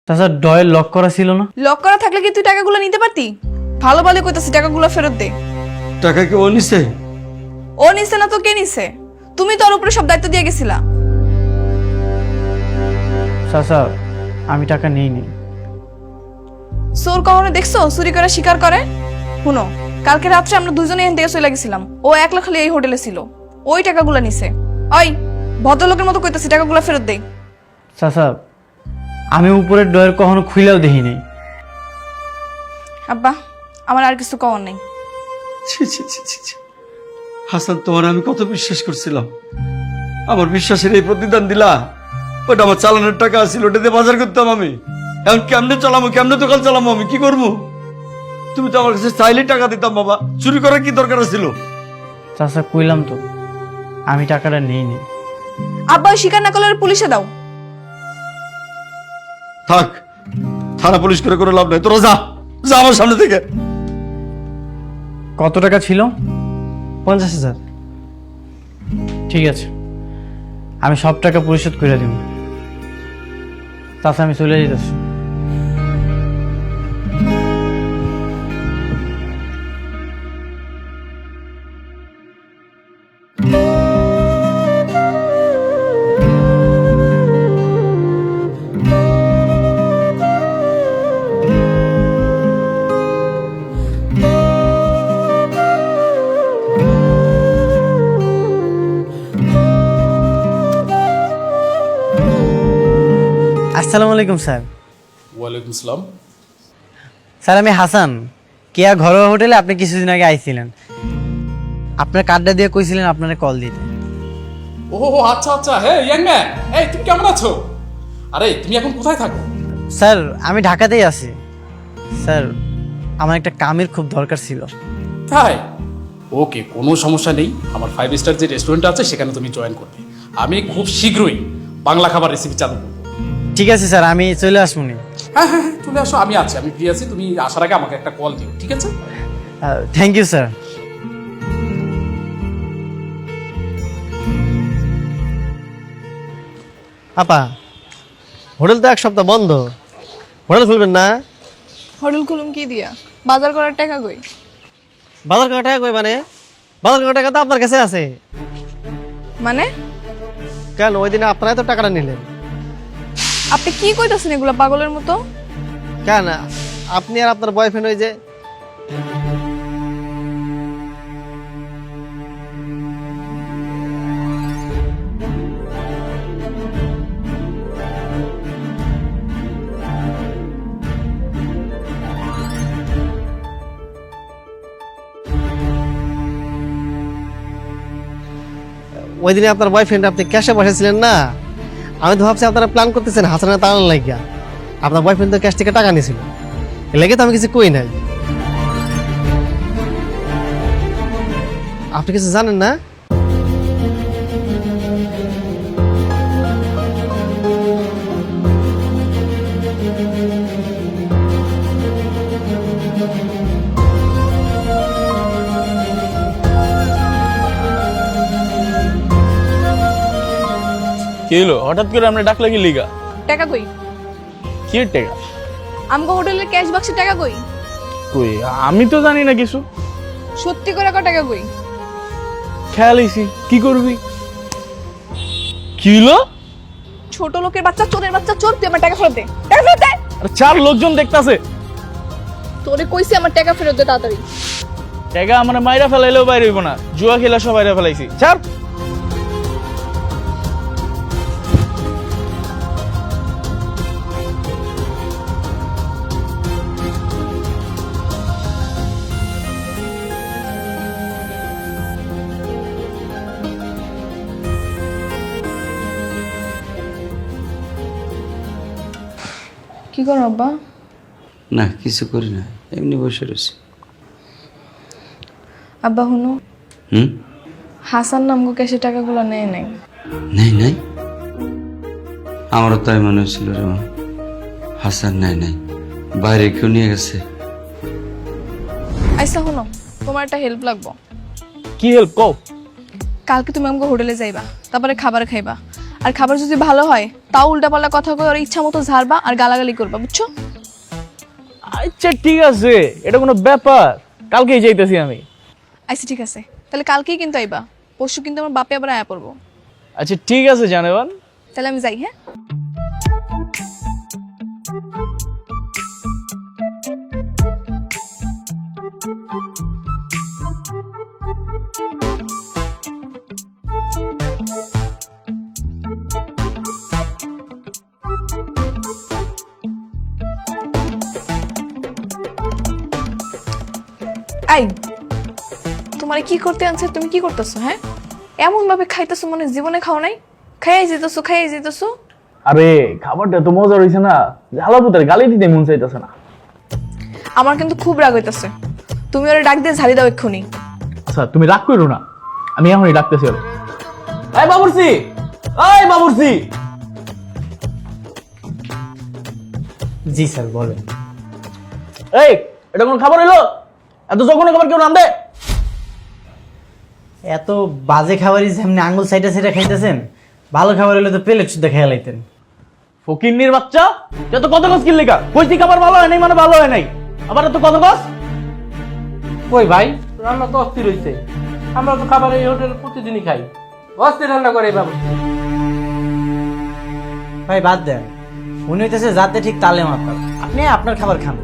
তাছাড়া ডয়ের লক করা ছিল না। লক করা থাকলে কি তুই টাকাগুলো নিতে পারতি? ভালো ভালো কইতাছি, টাকাগুলো ফেরত দে। টাকা কি ও নিছে? ও নিছে না তো কে নিছে? তুমি তোর উপরে সব দায়িত্ব দিয়ে গেছিলা। চাচা আমি টাকা নেইনি। চোর কখনো দেখছো চুরি করে শিকার করে? শুনো, কালকে রাত্রে আমরা দুজনে এখান থেকে চলে গেছিলাম, ও একলা খালি এই হোটেলে ছিল, ওই টাকাগুলো নিছে। ওই ভদ্রলোকের মতো কইতাছি, টাকাগুলো ফেরত দে। চাচা আমি উপরের ডয়ের কখনো খুইলেও দেখি নাই। আব্বা আমার আর কিছু কওয়ার নেই। ছি ছি ছি ছি ছি। হাসান, তোমার আমি কত বিশ্বাস করছিলাম, আমার বিশ্বাসের এই প্রতিদান দিলা। ওটা আমার চালানোর টাকা ছিল, ওটা দিয়ে বাজার করতাম আমি। এখন কেমনে চালামো, কেমনে দোকান চালামো, আমি কি করবো? তুমি তো আমার কাছে চাইলে টাকা দিতাম বাবা, চুরি করার কি দরকার ছিল? চাচা কইলাম তো আমি টাকাটা নেইনি। আব্বা ওই স্বীকার না করলে ওর পুলিশে দাও। থাক, থানা পুলিশ করে কোনো লাভ নাই, তোরা যা যা আমার সামনে থেকে। কত টাকা ছিল? 50,000। ঠিক আছে, আমি সব টাকা পরিশোধ করে দিব। চাচা আমি চলে যেতেছি। আসসালামু আলাইকুম স্যার। ওয়ালাইকুম আসসালাম। স্যার আমি হাসান, কেয়া ঘরোয়া হোটেলে আপনি কিছুদিন আগে আইছিলেন। আপনার কার্ডটা দিয়ে কইছিলেন আপনারে কল দিতে। ও আচ্ছা আচ্ছা, হ্যাঁ ইয়াং ম্যান, এই তুমি কেমন আছো? আরে তুমি এখন কোথায় থাকো? স্যার আমি ঢাকাতেই আছি। স্যার আমার একটা কামের খুব দরকার ছিল। তাই? ওকে, কোনো সমস্যা নেই। আমার 5 স্টার যে রেস্টুরেন্ট আছে সেখানে তুমি জয়েন করবে। আমি খুব শীঘ্রই বাংলা খাবার রেসিপি চালু করবো। ঠিক আছে স্যার, আমি চলে আসবো নি। হ্যাঁ হ্যাঁ হ্যাঁ, চলে আসো, আমি আছি, আমি ফ্রি আছি। তুমি আসার আগে আমাকে একটা কল দিও, ঠিক আছে? Thank you sir. আপা, হোটেল তো এক সপ্তাহ বন্ধ, হোটেল খুলবেন না? হোটেল খুলুম কি দিয়া? বাজার করার টাকা কই? বাজার করার টাকা কই মানে? বাজার করার টাকা তো আপনার কাছে আছে। মানে কেন, ওই দিনে আপনারাই তো টাকাটা নিলেন। আপনি কি কইতাছেন এগুলা পাগলের মতো? কেন, আপনি আর আপনার বয়ফ্রেন্ড ওই যে ওই দিনে আপনার বয়ফ্রেন্ড আপনি ক্যাশে বসেছিলেন না? আমি তো ভাবছি আপনারা প্ল্যান করতেছেন হাসানের তাড়ানোর লাগিয়া। আপনার বয়ফ্রেন্ড তো ক্যাশ থেকে টাকা নিয়েছিল, এ লেগে তো আমি কিছু কই নাই। আপনি কিছু জানেন না? কি হলো হঠাৎ করে আমরা ডাকলে কি লিগা? টাকা কই? কি টাকা? আমগো হোটেলের ক্যাশ বাক্সে টাকা কই? কই আমি তো জানি না কিছু। সত্যি করে কয় টাকা কই? খেয়াল হইছি, কি করবি? কি হলো? ছোট লোকের বাচ্চা, চোরের বাচ্চা, চোর, তুই আমার টাকা ফেরত দে। টাকা ফেরত দে। আরে চার লোকজন দেখতাছে। তোরে কইছি আমার টাকা ফেরত দে তাড়াতাড়ি। টাকা আমার মাইরা ফেলাইলেও বাইরে হইব না, জুয়া খেলা সব বাইরে ফেলাইছি। ছাড়। কি করো আব্বা? না কিছু করি না, এমনি বসে রয়েছি। আব্বা হুনো, হুম, হাসান নামগো ক্যাশে টাকাগুলো নেয় নাই। নাই নাই, আমারও তাই মনে হচ্ছিল রে মা। হাসান নাই নাই, বাইরে কেউ নিয়ে গেছে। আচ্ছা হুনো, তোমার একটা হেল্প লাগবো। কি হেল্প কও? কালকে তুমি আমাকে হোটেলে যাইবা, তারপরে খাবার খাইবা, আর খাবার যদি ভালো হয় তাও উল্টাপাল্টা কথা কই ওর ইচ্ছা মতো ঝাড়বা আর গালাগালি করবা, বুঝছো? আচ্ছা ঠিক আছে, এটা কোনো ব্যাপার? কালকেই যাইতেছি আমি। আচ্ছা ঠিক আছে, তাহলে কালকেই কিন্তু আইবা, পরশু কিন্তু আমার বাপে আবার আয়া পড়বো। আচ্ছা ঠিক আছে জানেবান। তাহলে আমি যাই, হ্যাঁ? আই, তোমার কি করতে আনছে? তুমি কি করতেছো? হ্যাঁ, এমন ভাবে খাইতেছো মানে জীবনে খাও নাই। খাইয়াই যেতেছো। আরে খাবারটা তো মজা হইছে না, ঝালাপুতের গালি দিতে মন চাইতেছে না। আমার কিন্তু খুব রাগ হইতাছে, তুমি ওরে ডাক দিয়ে ঝাড়ি দাও এক্ষুনি। আচ্ছা তুমি রাগ করো না, আমি এখনই ডাকতেছি ওরে। এই বাবুর্চি, এই বাবুর্চি। জি স্যার বলেন। এই এটা কোন খাবার হইলো? এত যখন খাবার কেউ রান্ধে? এত বাজে খাবারই যেমনি আঙ্গুল সাইডে সাইডে খাইতেছেন, ভালো খাবার হলে তো প্লেট শুদ্ধ খেয়ে লাইতেন। ফকিন্নির বাচ্চা, তুই তো কত কস কিল লেখা কইছি খাবার ভালো হয় নাই মানে ভালো হয় নাই, আবার তো কত কস। কই ভাই, রান্না তো অস্থির হইছে। আমরা তো খাবার এই হোটেল প্রতিদিনই খাই, অস্থির রান্না করে বাবু। ভাই বাদ দেন, উনি হইতেছে যাতে ঠিক তালে মাপা, আপনি আপনার খাবার খান।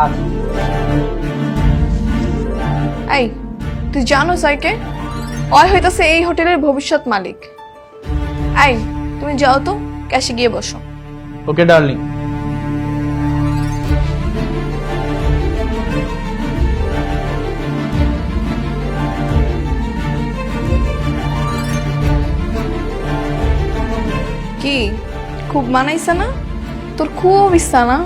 আর এই, তুই জানো সাইকে ওই হইতাছে এই হোটেলের ভবিষ্যৎ মালিক। এই, তুমি যাও তো, ক্যাশে গিয়ে বসো। ওকে ডার্লিং। কি খুব মানাইছে না? তোর খুব ইচ্ছা না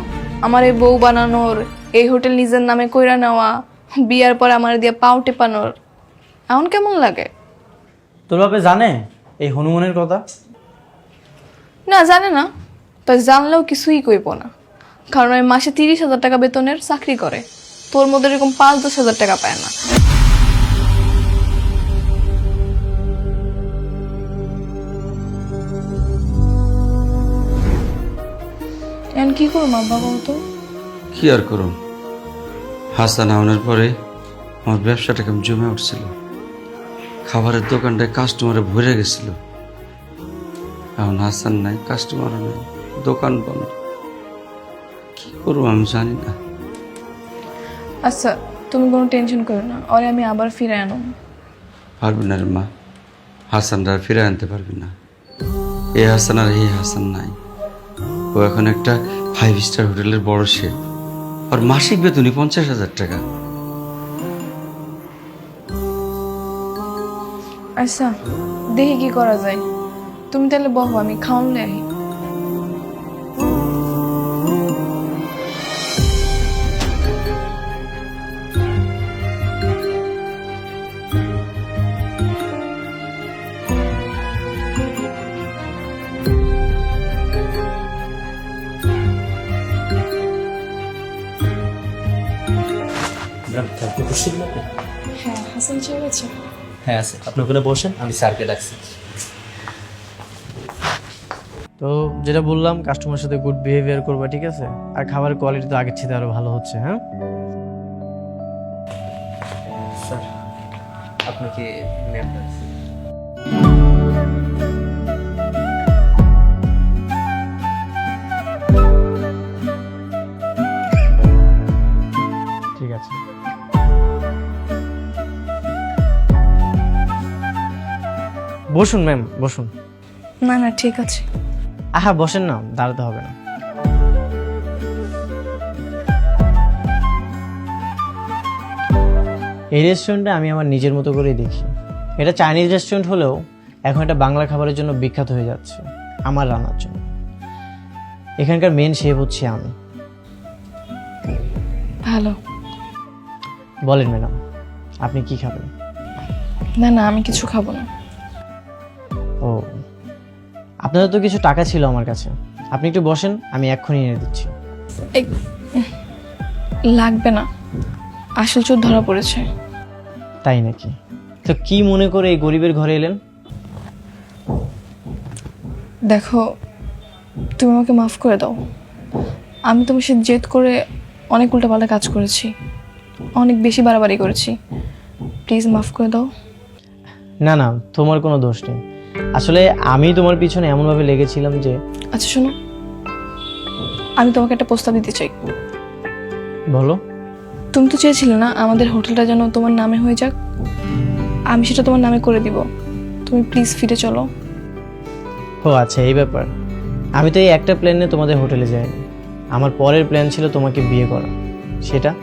আমার এই বউ বানানোর, এই হোটেল নিজের নামে কইরা নেওয়া, বিয়ার পর আমার দিয়ে পাও টেপানোর। এখন কেমন লাগে? তোর বাপে জানে এই হনুমানের কথা? না, জানে না, তাই জানলেও কিছুই কইব না, কারণ ওই মাসে 30,000 টাকা বেতনের চাকরি করে, তোর মধ্যে এরকম 5-10,000 টাকা পায় না। এখন কি করবো আব্বা বলতো? কি আর করুন, হাসান আউনের পরে আমার ব্যবসাটা কেমন জমে উঠছিল, খাবারের দোকানটায় কাস্টমারে ভরে গেছিল। এখন হাসান নাই, কাস্টমারও নাই, দোকান বন্ধ। কি করবো আমি জানি না। আচ্ছা তুমি কোনো টেনশন করো না, ওরে আমি আবার ফিরে আনো। পারবি না রে মা, হাসানরা আর ফিরে আনতে পারবি না। এই হাসান আর এই হাসান নাই। ও এখন একটা 5 স্টার হোটেলের বড় শেফ, আর মাসিক বেতনই 50,000 টাকা। আচ্ছা দেখি কি করা যায়, তুমি তাহলে বহো, আমি খাওয়ানলে আহি। হ্যাঁ, হাসান সাহেব আছে? হ্যাঁ আছে, আপনি ওখানে বসেন, আমি স্যারকে ডাকছি। তো যেটা বললাম, কাস্টমারের সাথে গুড বিহেভিয়ার করবা, ঠিক আছে? আর খাবারের কোয়ালিটি তো আগের চেয়ে আরো ভালো হচ্ছে। হ্যাঁ স্যার আপনাকে ম্যাম ডাকছি। ঠিক আছে। বসুন ম্যাম, বসুন। না না ঠিক আছে। আহা বসেন না, দাঁড়াতে হবে না। এই রেস্টুরেন্টটা আমি আমার নিজের মতো করেই দেখি। এটা চাইনিজ রেস্টুরেন্ট হলেও এখন এটা বাংলা খাবারের জন্য বিখ্যাত হয়ে যাচ্ছে, আমার রান্নার জন্য। এখানকার মেন শেফ হচ্ছে আমি। ভালো। বলেন ম্যাডাম, আপনি কি খাবেন? না না, আমি কিছু খাবো না। ও, আপনাদের তো কিছু টাকা ছিল আমার কাছে, আপনি একটু বসেন, আমি এক্ষুনি এনে দিচ্ছি। এই, লাগবে না, আসল চোর ধরা পড়েছে। তাই নাকি? তো কি মনে করে এই গরিবের ঘরে এলেন? দেখো, তুমি আমাকে মাফ করে দাও। আমি তোমার সাথে জেদ করে অনেক উল্টাপাল্টা কাজ করেছি, অনেক বেশি বাড়াবাড়ি করেছি। প্লিজ মাফ করে দাও। না না, তোমার কোনো দোষ নেই। আসলে আমি তোমার পিছনে এমনভাবে লেগেছিলাম যে। আচ্ছা শোনো, আমি তোমাকে একটা প্রস্তাব দিতে চাই। বলো। তুমি তো চেয়েছিলে না আমাদের হোটেলটা যেন তোমার নামে হয়ে যাক? আমি সেটা তোমার নামে করে দিব। তুমি প্লিজ ফিরে চলো। ও আচ্ছা, এই ব্যাপার। আমি তো এই একটা প্ল্যানে তোমাদের হোটেলে যাইনি। আমার পরের প্ল্যান ছিল তোমাকে বিয়ে করা। সেটা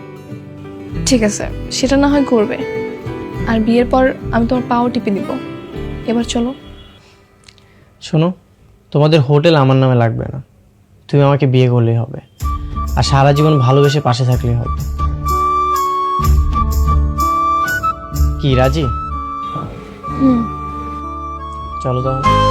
ঠিক আছে, সেটা না হয় করবে। আর বিয়ের পর আমি তোমার পাও টিপে দিব। এবার চলো। শোনো, তোমাদের হোটেল আমার নামে লাগবে না। তুমি আমাকে বিয়ে করলেই হবে, আর সারা জীবন ভালোবেসে পাশে থাকলেই হবে। কি রাজি? হুম। চলো তাহলে।